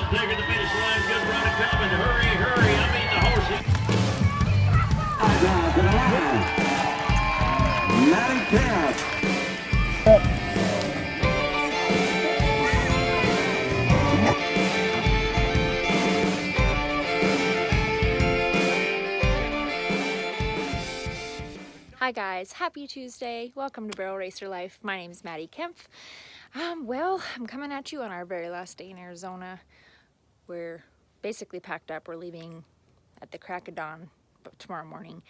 Taking the finish line, good run coming. Hurry, hurry, I mean the horses. MaddiKempf. Hi guys, happy Tuesday. Welcome to Barrel Racer Life. My name is MaddiKempf. Well, I'm coming at you on our very last day in Arizona. We're basically packed up. We're leaving at the crack of dawn tomorrow morning.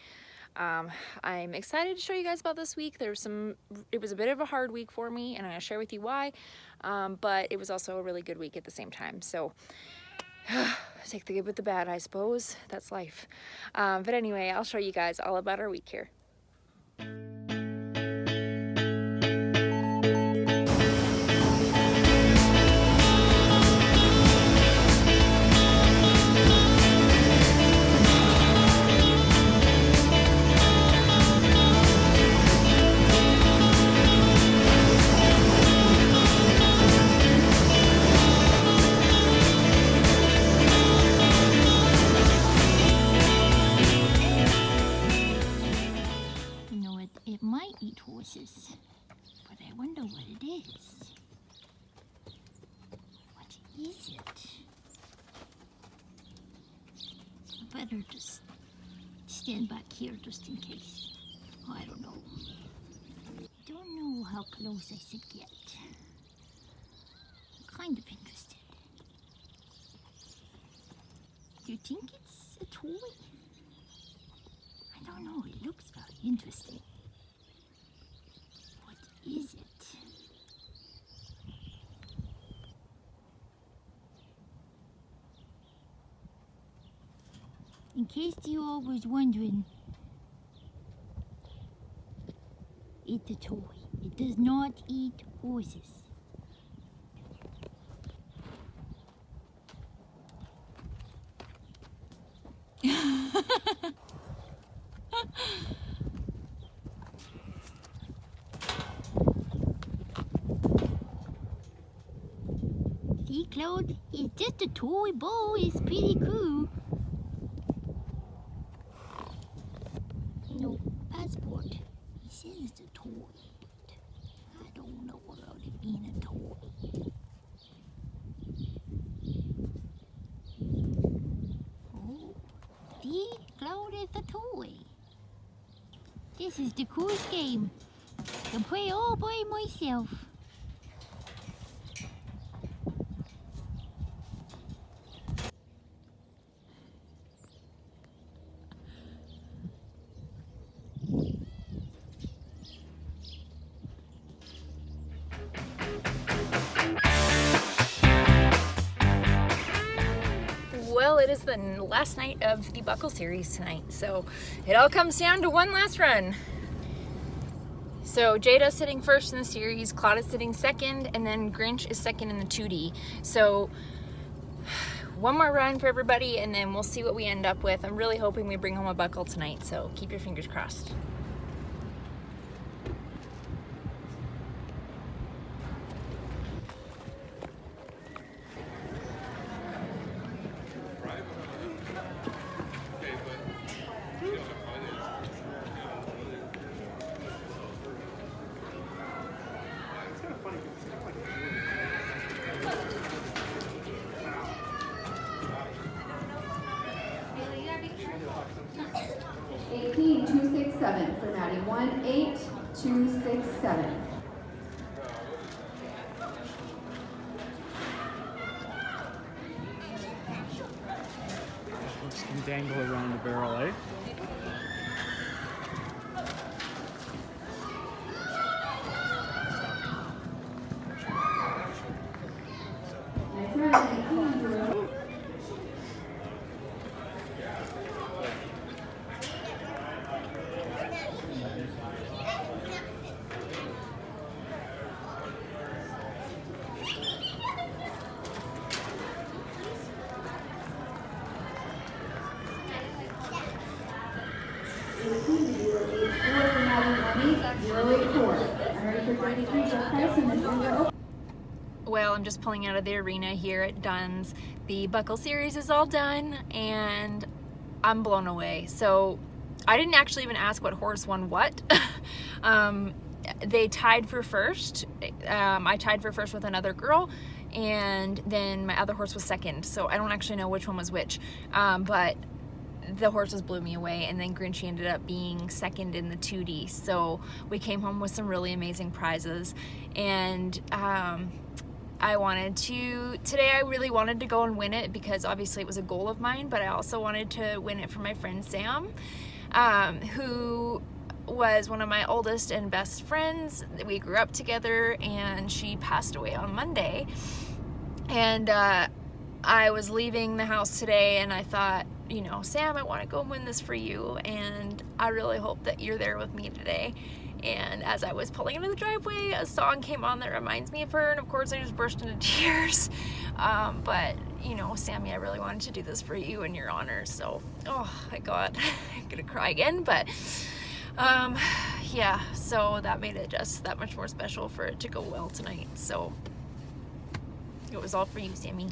I'm excited to show you guys about this week. It was a bit of a hard week for me, and I'm going to share with you why. But it was also a really good week at the same time. So take the good with the bad, I suppose. That's life. But anyway, I'll show you guys all about our week here. It might eat horses, but I wonder what it is. What is it? I better just stand back here just in case. I don't know. I don't know how close I should get. I'm kind of interested. Do you think it's a toy? I don't know. It looks very interesting. Is it? In case you all was wondering, it's a toy. It does not eat horses. See, Claude, it's just a toy ball. It's pretty cool. No passport. He says it's a toy, but I don't know about it being a toy. Oh, see, Claude is a toy. This is the coolest game. I can play all by myself. Well, it is the last night of the buckle series tonight, so it all comes down to one last run. So Jada's sitting first in the series, Claude is sitting second, and then Grinch is second in the 2D. So one more run for everybody, and then we'll see what we end up with. I'm really hoping we bring home a buckle tonight, so keep your fingers crossed. For Maddi, 18267. Let's dangle around the barrel, eh? Nice run. Well, I'm just pulling out of the arena here at Dunn's. The buckle series is all done and I'm blown away. So I didn't actually even ask what horse won what. They tied for first. I tied for first with another girl, and then my other horse was second. So I don't actually know which one was which, but the horses blew me away, and then Grinchy ended up being second in the 2D. So we came home with some really amazing prizes, and today I really wanted to go and win it because obviously it was a goal of mine, but I also wanted to win it for my friend Sam, who was one of my oldest and best friends. We grew up together, and she passed away on Monday. And I was leaving the house today, and I thought, you know, Sam, I want to go and win this for you, and I really hope that you're there with me today. And as I was pulling into the driveway, a song came on that reminds me of her, and of course I just burst into tears. But you know, Sammy, I really wanted to do this for you in your honor. So, oh my God, I'm gonna cry again. But yeah, so that made it just that much more special for it to go well tonight. So it was all for you, Sammy.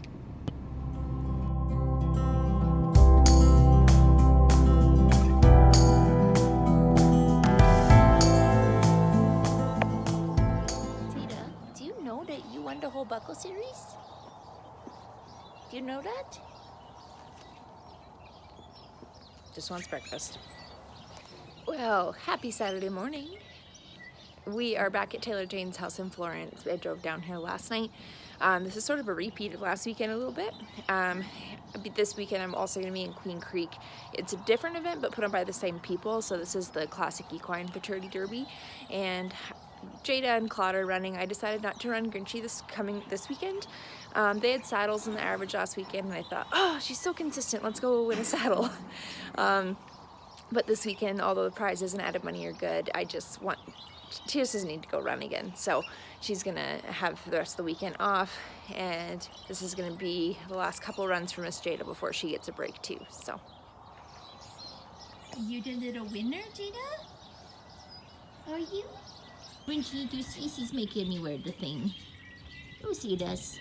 Do you know that you won the whole buckle series? Do you know that? Just wants breakfast. Well, happy Saturday morning. We are back at Taylor Jane's house in Florence. I drove down here last night. This is sort of a repeat of last weekend a little bit. This weekend I'm also going to be in Queen Creek. It's a different event but put on by the same people. So this is the classic Equine Futurity Derby, and Jada and Claude are running. I decided not to run Grinchy this weekend. They had saddles in the average last weekend, and I thought, oh, she's so consistent, let's go win a saddle. But this weekend, although the prizes and added money are good, she just doesn't need to go run again. So she's gonna have the rest of the weekend off, and this is gonna be the last couple runs for Miss Jada before she gets a break too. So You the little winner, Jada? Are you? When she do Cece's making me wear the thing. Who see this?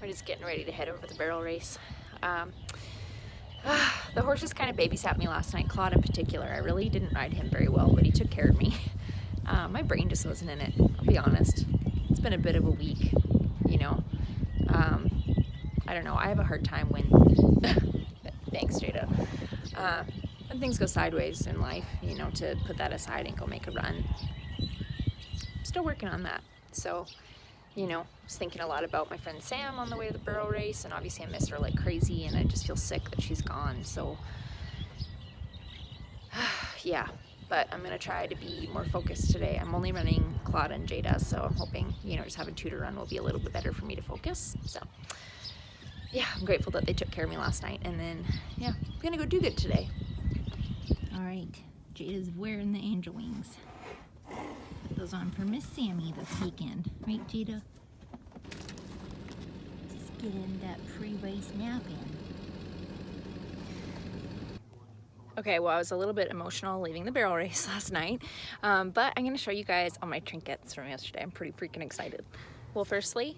we're just getting ready to head over the barrel race. The horses kind of babysat me last night, Claude in particular. I really didn't ride him very well, but he took care of me. My brain just wasn't in it, I'll be honest. It's been a bit of a week, you know. I don't know, I have a hard time when, thanks Jada, when things go sideways in life, you know, to put that aside and go make a run. Still working on that. So, you know, I was thinking a lot about my friend Sam on the way to the barrel race, and obviously I miss her like crazy, and I just feel sick that she's gone. So yeah, but I'm gonna try to be more focused today. I'm only running Claude and Jada, so I'm hoping, you know, just having two to run will be a little bit better for me to focus. So yeah, I'm grateful that they took care of me last night, and then yeah, I'm gonna go do good today. All right, Jada's wearing the angel wings. Put those on for Miss Sammy this weekend, right, Jada? Just getting that pre-race nap in. Okay, well, I was a little bit emotional leaving the barrel race last night, but I'm gonna show you guys all my trinkets from yesterday. I'm pretty freaking excited. Well, firstly,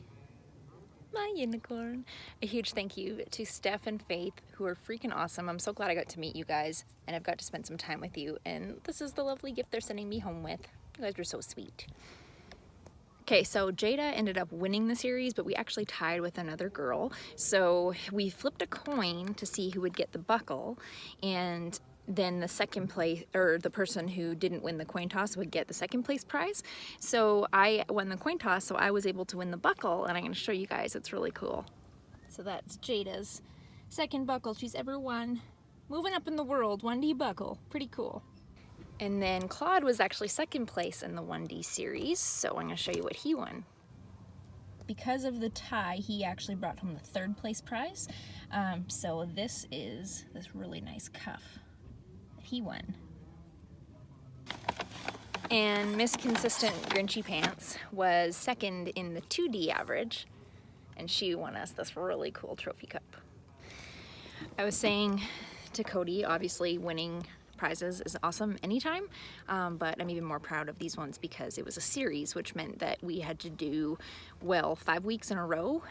my unicorn. A huge thank you to Steph and Faith, who are freaking awesome. I'm so glad I got to meet you guys, and I've got to spend some time with you, and this is the lovely gift they're sending me home with. You guys were so sweet. Okay, so Jada ended up winning the series, but we actually tied with another girl. So we flipped a coin to see who would get the buckle, and then the second place, or the person who didn't win the coin toss would get the second place prize. So I won the coin toss, so I was able to win the buckle, and I'm gonna show you guys. It's really cool. So that's Jada's second buckle she's ever won. Moving up in the world, 1D buckle, pretty cool. And then Claude was actually second place in the 1D series, so I'm gonna show you what he won. Because of the tie, he actually brought home the third place prize. So this is this really nice cuff that he won. And Miss Consistent Grinchy Pants was second in the 2D average, and she won us this really cool trophy cup. I was saying to Cody, obviously winning prizes is awesome anytime, but I'm even more proud of these ones because it was a series, which meant that we had to do, well, 5 weeks in a row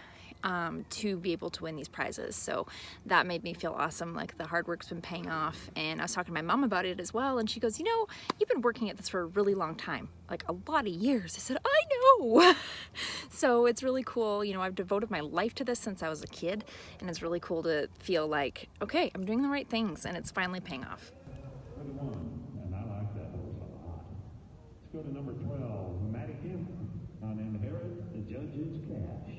to be able to win these prizes. So that made me feel awesome, like the hard work's been paying off. And I was talking to my mom about it as well, and she goes, you know, you've been working at this for a really long time, like a lot of years. I said, I know. So it's really cool. You know, I've devoted my life to this since I was a kid, and it's really cool to feel like, okay, I'm doing the right things and it's finally paying off. And I like that horse a lot. Let's go to number 12, MaddiKempf on Inherit the Judge's Cash.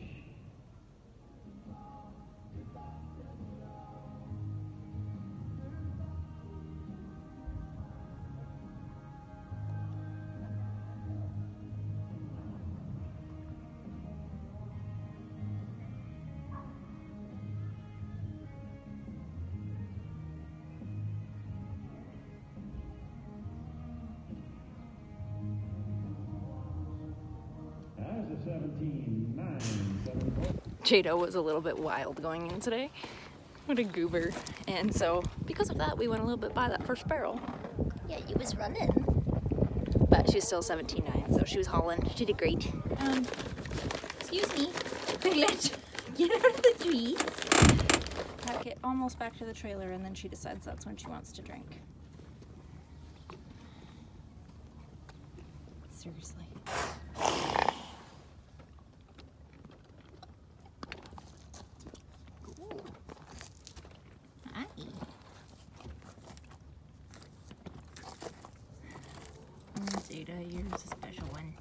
That's a 17, 9, 7. Jado was a little bit wild going in today. What a goober. And so because of that, we went a little bit by that first barrel. Yeah, you was running. But she's still 17.9, so she was hauling. She did great. Excuse me. Piglet, get out of the trees. Pack it almost back to the trailer, and then she decides that's when she wants to drink. Seriously. Hi. Zeta, yours a special one.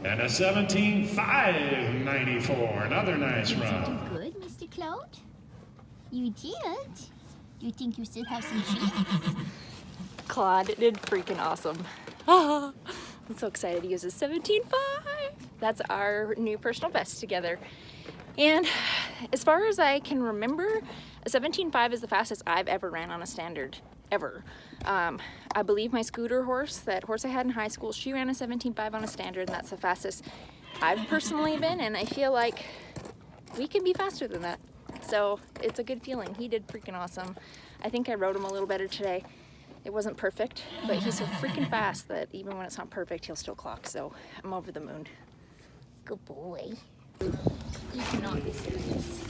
And a 17.5, 94. Another nice Did you run. do good, Mr. Cloud? You did. Do you think you still have some cheese? Claude did freaking awesome. I'm so excited. He uses 17.5. That's our new personal best together. And as far as I can remember, a 17.5 is the fastest I've ever ran on a standard, ever. I believe my scooter horse, that horse I had in high school, she ran a 17.5 on a standard, and that's the fastest I've personally been, and I feel like we can be faster than that. So it's a good feeling. He did freaking awesome. I think I rode him a little better today. It wasn't perfect, but he's so freaking fast that even when it's not perfect, he'll still clock, so I'm over the moon. Good boy. You cannot be serious.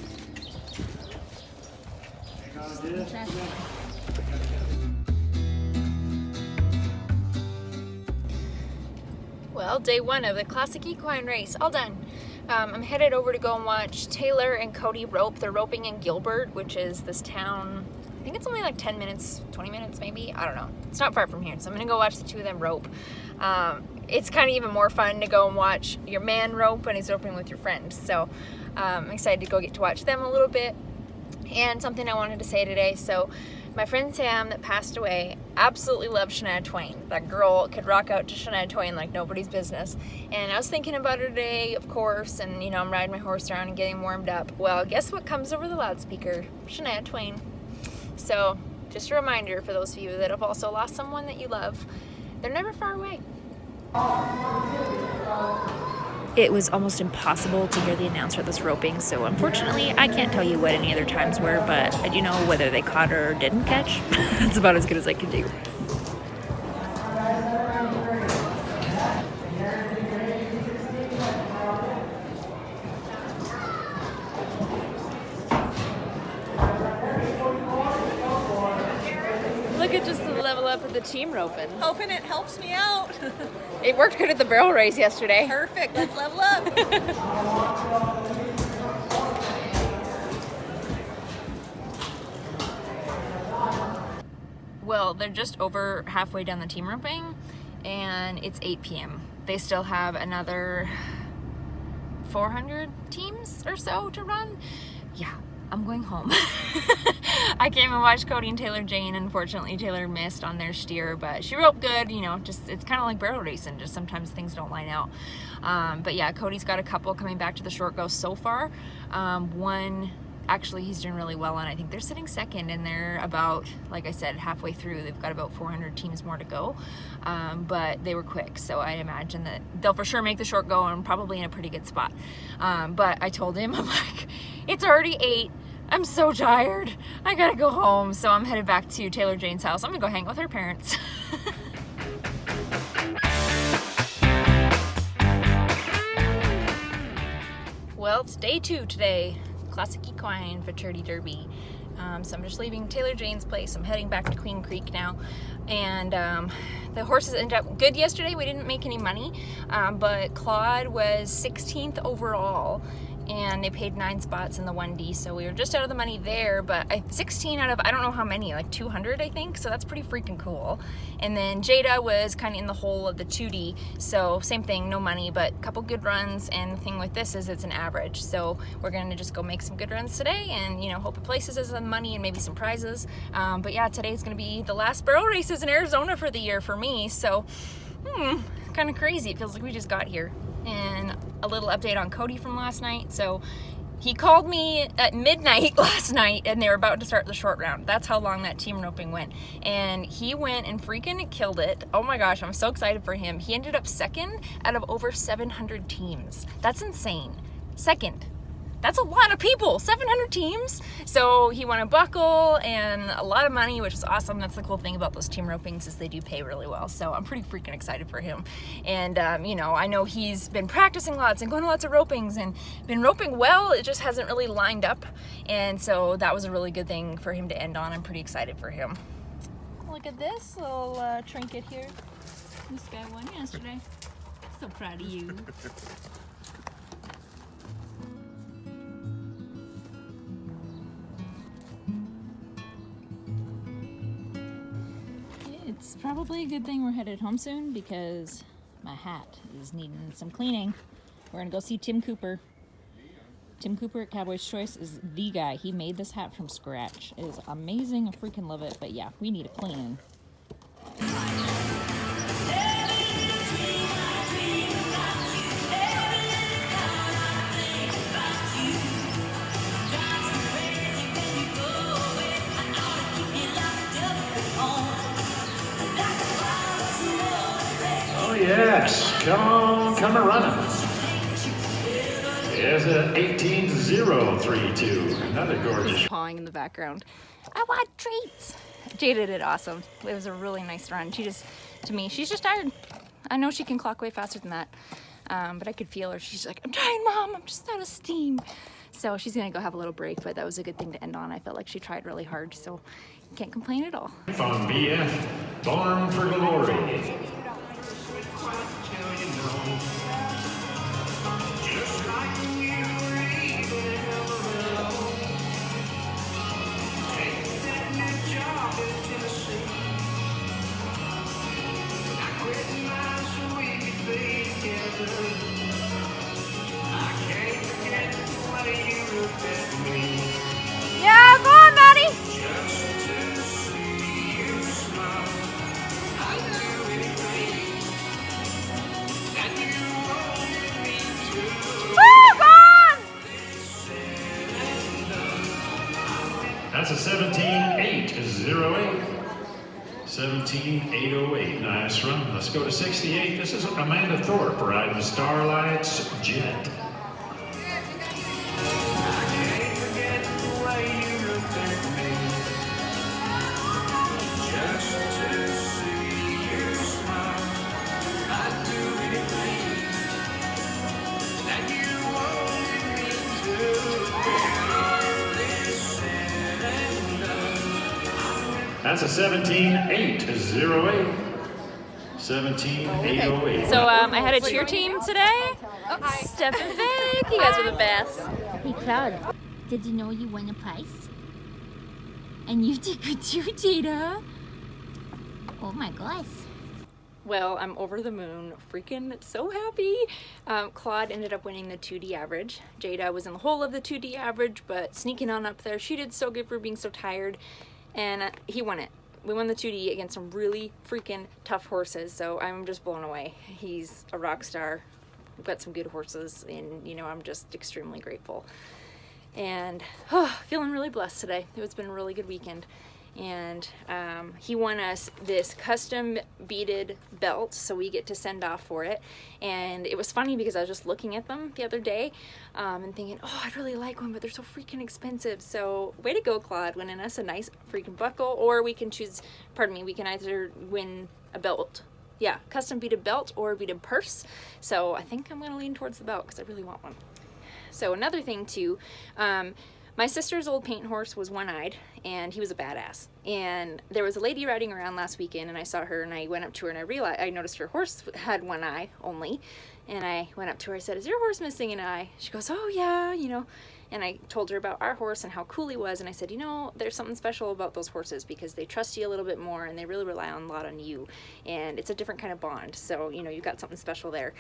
Well, day one of the classic equine race, all done. I'm headed over to go and watch Taylor and Cody rope. They're roping in Gilbert, which is this town, I think it's only like 10 minutes, 20 minutes maybe, I don't know. It's not far from here, so I'm gonna go watch the two of them rope. It's kind of even more fun to go and watch your man rope when he's roping with your friend. So I'm excited to go get to watch them a little bit. And something I wanted to say today, so my friend Sam that passed away absolutely loved Shania Twain. That girl could rock out to Shania Twain like nobody's business. And I was thinking about her today, of course, and you know, I'm riding my horse around and getting warmed up. Well, guess what comes over the loudspeaker? Shania Twain. So just a reminder for those of you that have also lost someone that you love, they're never far away. It was almost impossible to hear the announcer that's roping, so unfortunately I can't tell you what any other times were, but I do know whether they caught her or didn't catch. That's about as good as I can do. Look at just the level up of the team roping. Hoping it helps me out. It worked good at the barrel race yesterday. Perfect, let's level up. Well, they're just over halfway down the team roping, and it's 8 p.m. They still have another 400 teams or so to run. Yeah, I'm going home. I came and watched Cody and Taylor Jane. Unfortunately, Taylor missed on their steer, but she roped good, you know, just it's kind of like barrel racing, just sometimes things don't line out. But yeah, Cody's got a couple coming back to the short go so far. One, actually, he's doing really well, and I think they're sitting second, and they're about, like I said, halfway through. They've got about 400 teams more to go, but they were quick, so I imagine that they'll for sure make the short go and probably in a pretty good spot. But I told him, I'm like, it's already 8. I'm so tired. I gotta go home, so I'm headed back to Taylor Jane's house. I'm gonna go hang out with her parents. Well, it's day 2 today. Classic Equine Futurity Derby. So I'm just leaving Taylor Jane's place. I'm heading back to Queen Creek now. And the horses ended up good yesterday. We didn't make any money, but Claude was 16th overall. And they paid 9 spots in the 1D, so we were just out of the money there, but 16 out of, I don't know how many, like 200 I think, so that's pretty freaking cool. And then Jada was kind of in the hole of the 2D, so same thing, no money, but a couple good runs, and the thing with this is it's an average, so we're gonna just go make some good runs today, and you know, hope it places us some money and maybe some prizes. But yeah, today's gonna be the last barrel races in Arizona for the year for me, so kind of crazy. It feels like we just got here. And a little update on Cody from last night. So he called me at midnight last night and they were about to start the short round. That's how long that team roping went. And he went and freaking killed it. Oh my gosh, I'm so excited for him. He ended up second out of over 700 teams. That's insane. Second. That's a lot of people, 700 teams. So he won a buckle and a lot of money, which is awesome. That's the cool thing about those team ropings is they do pay really well. So I'm pretty freaking excited for him. And you know, I know he's been practicing lots and going to lots of ropings and been roping well. It just hasn't really lined up. And so that was a really good thing for him to end on. I'm pretty excited for him. Look at this little trinket here. This guy won yesterday. So proud of you. It's probably a good thing we're headed home soon because my hat is needing some cleaning. We're gonna go see Tim Cooper. Tim Cooper at Cowboys Choice is the guy. He made this hat from scratch. It is amazing. I freaking love it. But yeah, we need a cleaning. Yes, come a running. There's an 18-0-3-2. Another gorgeous. He's pawing in the background. I want treats. Jada did awesome. It was a really nice run. She just, to me, she's just tired. I know she can clock way faster than that, but I could feel her. She's like, I'm trying, Mom. I'm just out of steam. So she's gonna go have a little break, but that was a good thing to end on. I felt like she tried really hard, so can't complain at all. From BF, Born for Glory. Yeah, go on, Maddi. That's a 17-8-08. 17-8-08. Nice run. Let's go to 68. This is Amanda Thorpe riding Starlight's Jet. That's a 17-8-08. 17-8-08. So I had a cheer team today. Step and Vic, you guys are the best. Hey, Cloud, did you know you won a prize? And you did good too, Jada. Oh my gosh. Well, I'm over the moon, freaking so happy. Claude ended up winning the 2D average. Jada was in the hole of the 2D average, but sneaking on up there. She did so good for being so tired, and he won it. We won the 2D against some really freaking tough horses, so I'm just blown away. He's a rock star. We've got some good horses, and you know, I'm just extremely grateful. And feeling really blessed today. It's been a really good weekend. And he won us this custom beaded belt, so we get to send off for it. And it was funny because I was just looking at them the other day and thinking, oh, I'd really like one, but they're so freaking expensive. So way to go, Claude, winning us a nice freaking buckle. Or we can choose, pardon me, we can either win a belt, yeah, custom beaded belt or a beaded purse. So I think I'm gonna lean towards the belt because I really want one. So another thing too, my sister's old paint horse was one-eyed, and he was a badass. And there was a lady riding around last weekend, and I saw her, and I went up to her, and I noticed her horse had one eye only. And I went up to her, I said, "Is your horse missing an eye?" She goes, "Oh yeah, you know." And I told her about our horse and how cool he was, and I said, you know, there's something special about those horses because they trust you a little bit more, and they really rely a lot on you, and it's a different kind of bond. So, you know, you've got something special there.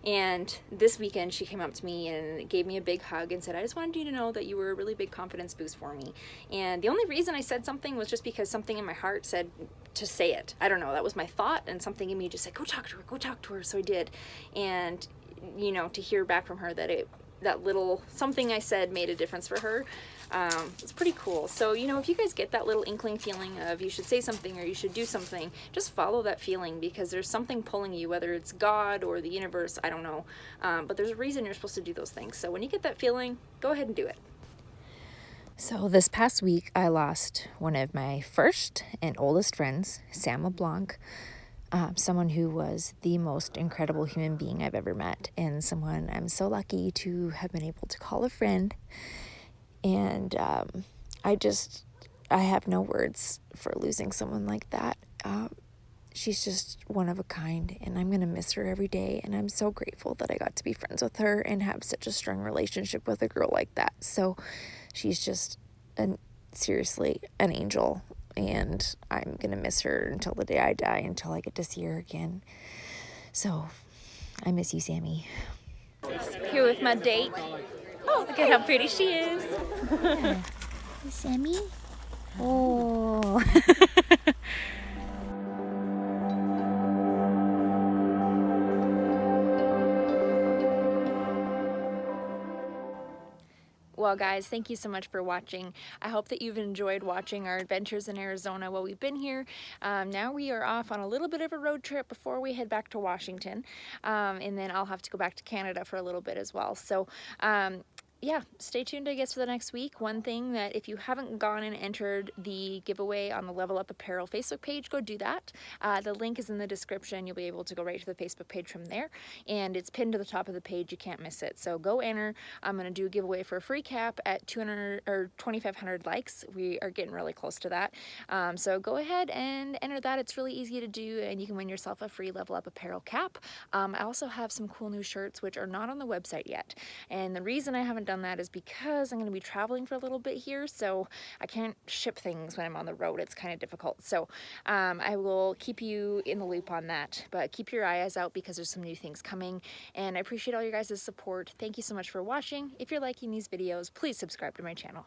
And this weekend she came up to me and gave me a big hug and said, "I just wanted you to know that you were a really big confidence boost for me." And the only reason I said something was just because something in my heart said to say it. I don't know, that was my thought, and something in me just said, go talk to her, go talk to her. So I did. And, you know, to hear back from her that that little something I said made a difference for her, it's pretty cool. So, you know, if you guys get that little inkling feeling of you should say something or you should do something, just follow that feeling, because there's something pulling you, whether it's God or the universe, I don't know, but there's a reason you're supposed to do those things. So when you get that feeling, go ahead and do it. So this past week I lost one of my first and oldest friends, Sam LeBlanc. Someone who was the most incredible human being I've ever met, and someone I'm so lucky to have been able to call a friend. And I have no words for losing someone like that. She's just one of a kind, and I'm going to miss her every day, and I'm so grateful that I got to be friends with her and have such a strong relationship with a girl like that. So she's just seriously an angel. And I'm going to miss her until the day I die, until I get to see her again. So, I miss you, Sammy. Here with my date. Oh, look at how pretty she is. Yeah. Sammy? Oh. Well, guys, thank you so much for watching. I hope that you've enjoyed watching our adventures in Arizona while we've been here. Now we are off on a little bit of a road trip before we head back to Washington. And then I'll have to go back to Canada for a little bit as well. So, yeah, stay tuned, I guess, for the next week. One thing that if you haven't gone and entered the giveaway on the Level Up Apparel Facebook page, go do that. The link is in the description. You'll be able to go right to the Facebook page from there, and it's pinned to the top of the page. You can't miss it. So go enter. I'm going to do a giveaway for a free cap at 200 or 2,500 likes. We are getting really close to that. So go ahead and enter that. It's really easy to do, and you can win yourself a free Level Up Apparel cap. I also have some cool new shirts which are not on the website yet, and the reason I haven't done that is because I'm going to be traveling for a little bit here, so I can't ship things when I'm on the road. It's kind of difficult. So I will keep you in the loop on that, but keep your eyes out because there's some new things coming, and I appreciate all your guys' support. Thank you so much for watching. If you're liking these videos, please subscribe to my channel.